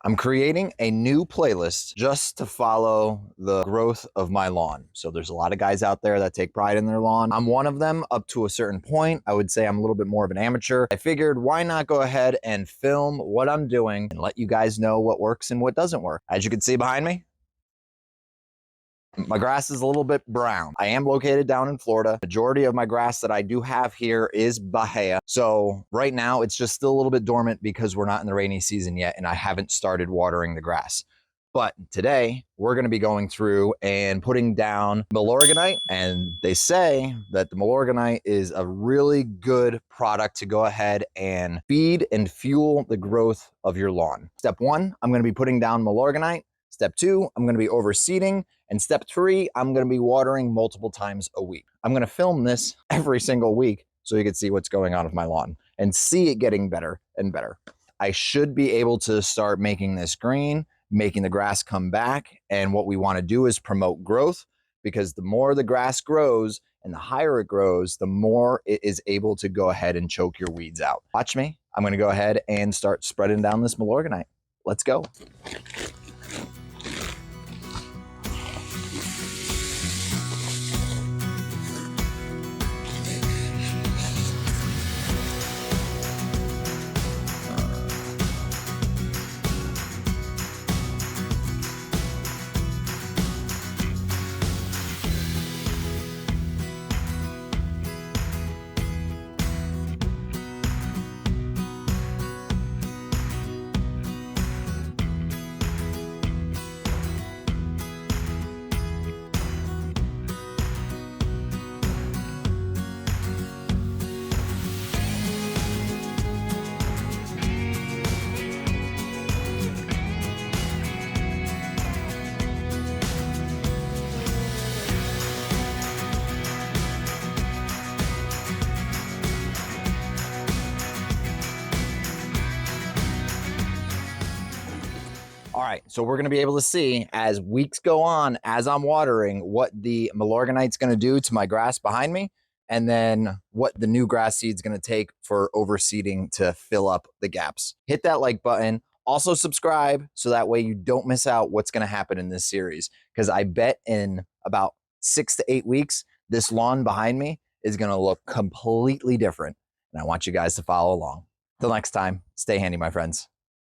I'm creating a new playlist just to follow the growth of my lawn. So there's a lot of guys out there that take pride in their lawn. I'm one of them up to a certain point. I would say I'm a little bit more of an amateur. I figured why not go ahead and film what I'm doing and let you guys know what works and what doesn't work. As you can see behind me, my grass is a little bit brown. I am located down in Florida. Majority of my grass that I do have here is Bahia. So right now it's just still a little bit dormant because we're not in the rainy season yet and I haven't started watering the grass. But today we're going to be going through and putting down Milorganite, and they say that the Milorganite is a really good product to go ahead and feed and fuel the growth of your lawn. Step one, I'm going to be putting down Milorganite. Step two, I'm going to be overseeding. And step three, I'm going to be watering multiple times a week. I'm going to film this every single week so you can see what's going on with my lawn and see it getting better and better. I should be able to start making this green, making the grass come back. And what we want to do is promote growth, because the more the grass grows and the higher it grows, the more it is able to go ahead and choke your weeds out. Watch me. I'm going to go ahead and start spreading down this Milorganite. Let's go. All right, so we're going to be able to see as weeks go on, as I'm watering, what the Milorganite's going to do to my grass behind me, and then what the new grass seed's going to take for overseeding to fill up the gaps. Hit that like button. Also subscribe so that way you don't miss out what's going to happen in this series, because I bet in about 6 to 8 weeks, this lawn behind me is going to look completely different, and I want you guys to follow along. Till next time, stay handy, my friends.